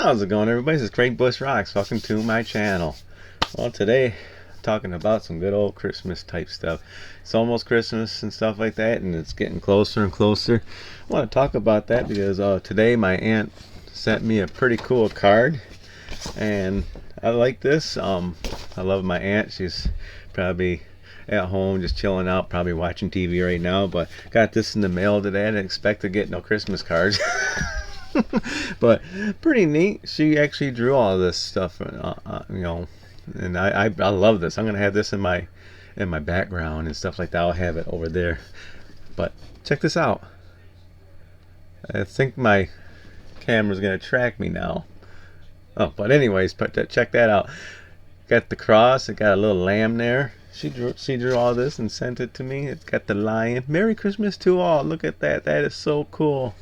How's it going, everybody? This is Craig Bush Rocks. Welcome to my channel. Well, today I'm talking about some good old Christmas type stuff. It's almost Christmas and stuff like that, and it's getting closer and closer. I want to talk about that because today my aunt sent me a pretty cool card, and I like this. I love my aunt. She's probably at home just chilling out, probably watching TV right now, but got this in the mail today. I didn't expect to get no Christmas cards. But pretty neat. She actually drew all this stuff, and I love this. I'm gonna have this in my background and stuff like that. I'll have it over there. But check this out. I think my camera's gonna track me now. Oh, but anyways, check that out. Got the cross. It got a little lamb there. She drew all this and sent it to me. It's got the lion. Merry Christmas to all. Look at that. That is so cool.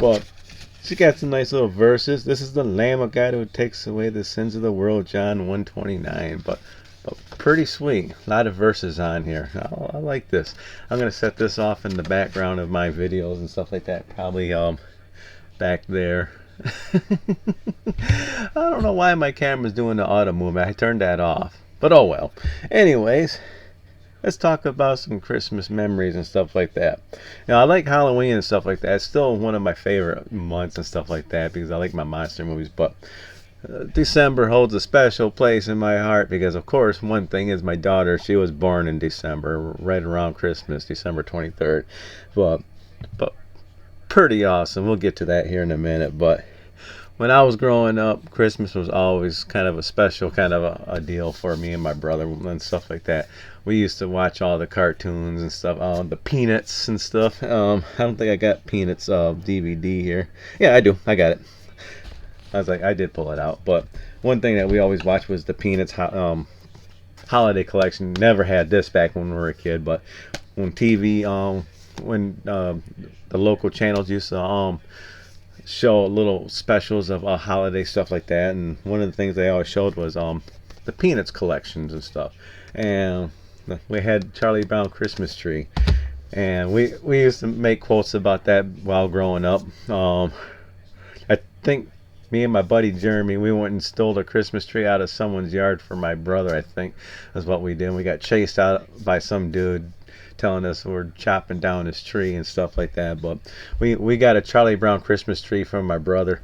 But she got some nice little verses. This is the Lamb of God who takes away the sins of the world, John 1:29. But pretty sweet. A lot of verses on here. I like this. I'm gonna set this off in the background of my videos and stuff like that. Probably back there. I don't know why my camera's doing the auto movement. I turned that off. But oh well. Anyways, let's talk about some Christmas memories and stuff like that. Now, I like Halloween and stuff like that. It's still one of my favorite months and stuff like that because I like my monster movies. But December holds a special place in my heart because, of course, one thing is my daughter. She was born in December, right around Christmas, December 23rd. But pretty awesome. We'll get to that here in a minute. But when I was growing up, Christmas was always kind of a special kind of a deal for me and my brother and stuff like that. We used to watch all the cartoons and stuff, the Peanuts and stuff. I don't think I got Peanuts DVD here. Yeah, I do. I got it. I was like, I did pull it out. But one thing that we always watched was the Peanuts holiday collection. Never had this back when we were a kid, but when TV, when the local channels used to show little specials of holiday stuff like that, and one of the things they always showed was the Peanuts collections and stuff. And we had Charlie Brown Christmas Tree, and we used to make quotes about that while growing up. I think me and my buddy Jeremy, we went and stole a Christmas tree out of someone's yard for my brother. I think that's what we did. We got chased out by some dude telling us we're chopping down his tree and stuff like that. But we got a Charlie Brown Christmas tree from my brother.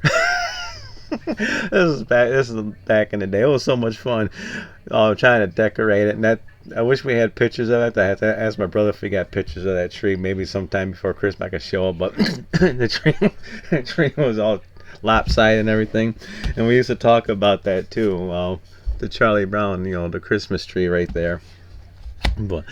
This is back in the day. It was so much fun trying to decorate it, and that I wish we had pictures of it. I had to ask my brother if we got pictures of that tree. Maybe sometime before Christmas I could show it. But the tree was all lopsided and everything, and we used to talk about that too. The Charlie Brown, the Christmas tree right there. But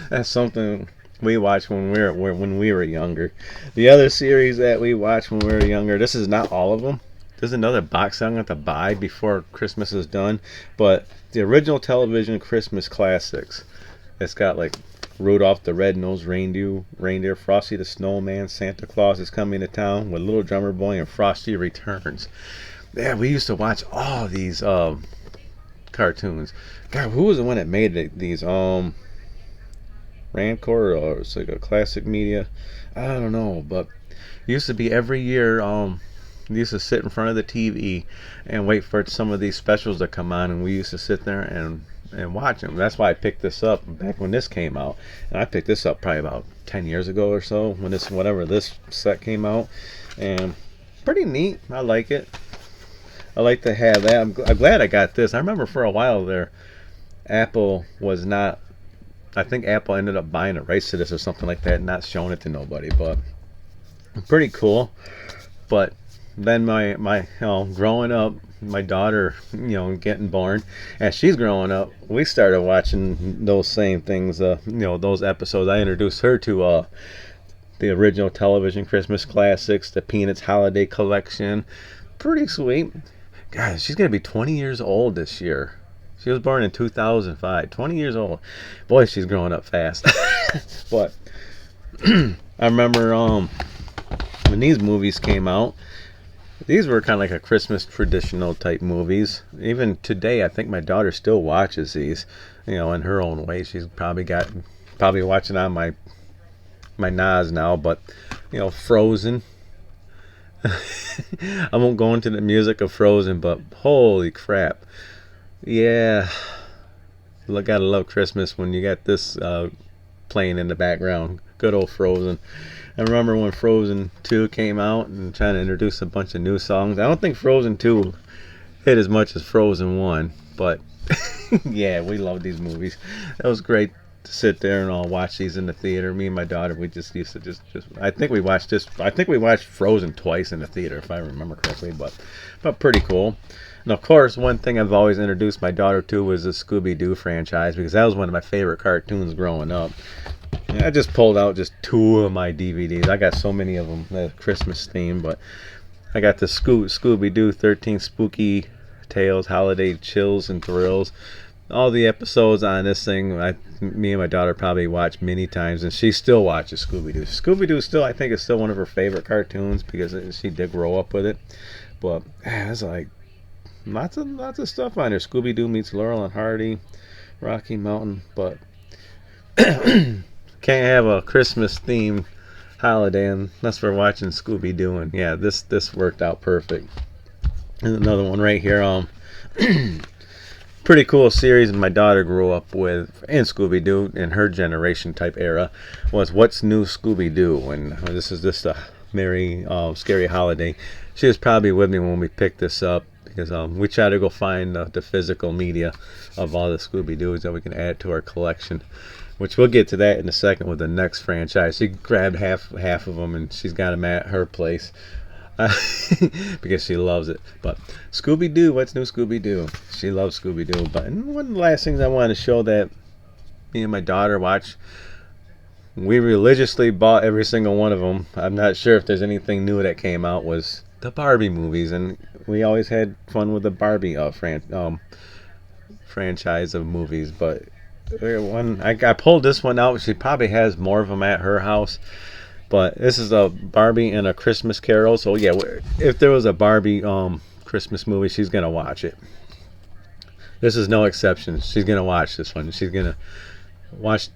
that's something we watched when we were younger. The other series that we watched when we were younger, this is not all of them. There's another box I'm going to buy before Christmas is done. But the original television Christmas classics. It's got like Rudolph the Red-Nosed Reindeer, Frosty the Snowman, Santa Claus is Coming to Town, with Little Drummer Boy, and Frosty Returns. Yeah, we used to watch all these cartoons. God, who was the one that made these? Rancor, or it's like a Classic Media. I don't know, but it used to be every year. We used to sit in front of the TV and wait for some of these specials to come on, and we used to sit there and watch them. That's why I picked this up back when this came out, and I picked this up probably about 10 years ago or so when this set came out, and pretty neat. I like it. I like to have that. I'm glad I got this. I remember for a while there, Apple was not. I think Apple ended up buying the rights to this or something like that, and not showing it to nobody. But pretty cool. But then my growing up, my daughter, getting born, as she's growing up, we started watching those same things. Those episodes. I introduced her to the original television Christmas classics, the Peanuts holiday collection. Pretty sweet. Guys, she's gonna be 20 years old this year. She was born in 2005. 20 years old. Boy, she's growing up fast. But I remember when these movies came out, these were kind of like a Christmas traditional type movies. Even today, I think my daughter still watches these, in her own way. She's probably watching on my NAS now, but Frozen. I won't go into the music of Frozen, but holy crap. Yeah, gotta love Christmas when you got this playing in the background. Good old Frozen. I remember when Frozen 2 came out and trying to introduce a bunch of new songs. I don't think Frozen 2 hit as much as Frozen 1, but yeah, we love these movies. That was great to sit there and all watch these in the theater. Me and my daughter, we just used to just I think we watched Frozen twice in the theater if I remember correctly, but pretty cool. And of course, one thing I've always introduced my daughter to was the Scooby-Doo franchise because that was one of my favorite cartoons growing up. I just pulled out just 2 of my DVDs. I got so many of them, the Christmas theme, but I got the Scooby-Doo 13 Spooky Tales, Holiday Chills and Thrills. All the episodes on this thing, me and my daughter probably watched many times, and she still watches Scooby-Doo. Scooby-Doo still, I think, is still one of her favorite cartoons because she did grow up with it. But it's like lots of stuff on there. Scooby-Doo meets Laurel and Hardy, Rocky Mountain, but can't have a Christmas themed holiday unless we're watching Scooby-Doo. And yeah, this worked out perfect. And another one right here. Pretty cool series my daughter grew up with in Scooby-Doo in her generation type era was What's New Scooby-Doo, and this is just a merry scary holiday. She was probably with me when we picked this up because we try to go find the physical media of all the Scooby-Doos that we can add to our collection, which we'll get to that in a second with the next franchise. She grabbed half of them and she's got them at her place. Because she loves it. But Scooby-Doo, What's New Scooby-Doo? She loves Scooby-Doo. But one of the last things I want to show that me and my daughter watch, we religiously bought every single one of them. I'm not sure if there's anything new that came out, was the Barbie movies, and we always had fun with the Barbie franchise of movies. But I pulled this one out. She probably has more of them at her house. But this is a Barbie and a Christmas Carol. So yeah, if there was a Barbie Christmas movie, she's gonna watch it. This is no exception. She's gonna watch this one. She's gonna watch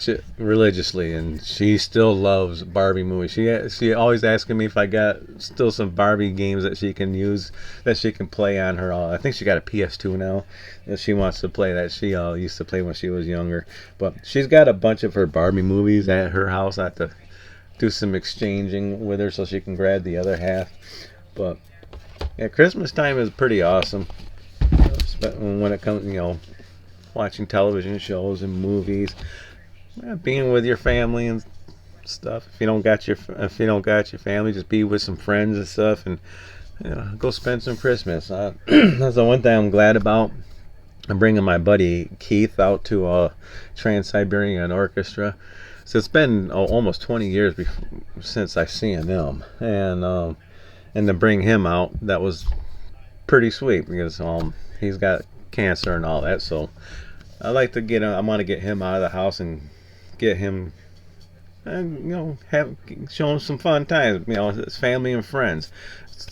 it religiously, and she still loves Barbie movies. She always asking me if I got still some Barbie games that she can use, that she can play on her. I think she got a PS2 now that she wants to play, that she used to play when she was younger. But she's got a bunch of her Barbie movies at her house. I have to do some exchanging with her so she can grab the other half. But yeah, Christmas time is pretty awesome when it comes, watching television shows and movies, being with your family and stuff. If you don't got your family, just be with some friends and stuff, and go spend some Christmas. That's the one thing I'm glad about. I'm bringing my buddy Keith out to Trans-Siberian Orchestra. So it's been almost 20 years since I seen them, and to bring him out, that was pretty sweet because he's got cancer and all that. So I like to get him. I want to get him out of the house and get him, show him some fun times. It's family and friends. It's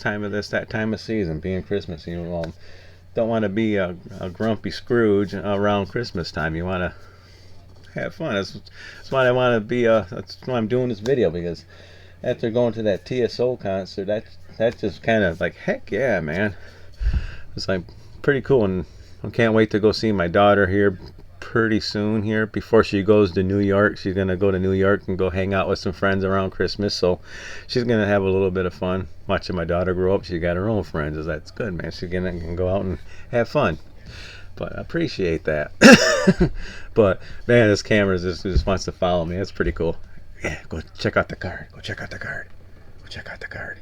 that time of season, being Christmas. Don't want to be a grumpy Scrooge around Christmas time. You want to have fun. That's why I want to be. That's why I'm doing this video, because after going to that TSO concert, that just kind of like, heck yeah, man. It's like pretty cool, and I can't wait to go see my daughter here pretty soon here before she goes to New York. She's gonna go to New York and go hang out with some friends around Christmas. So she's gonna have a little bit of fun watching my daughter grow up. She got her own friends. That's good, man. She's gonna go out and have fun. But I appreciate that. But man, this camera just wants to follow me. That's pretty cool. Yeah, go check out the card. Go check out the card. Go check out the card.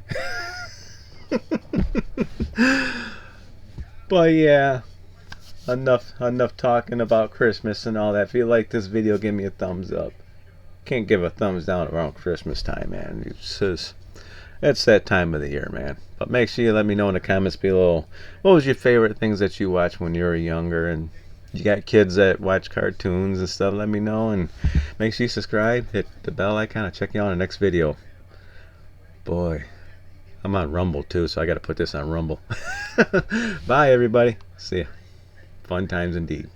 But yeah, enough talking about Christmas and all that. If you like this video, give me a thumbs up. Can't give a thumbs down around Christmas time, man. It's that time of the year, man. But make sure you let me know in the comments below, what was your favorite things that you watched when you were younger, and you got kids that watch cartoons and stuff, let me know, and make sure you subscribe, hit the bell icon. I'll check you out in the next video. Boy, I'm on Rumble too, so I got to put this on Rumble. Bye, everybody. See ya. Fun times indeed.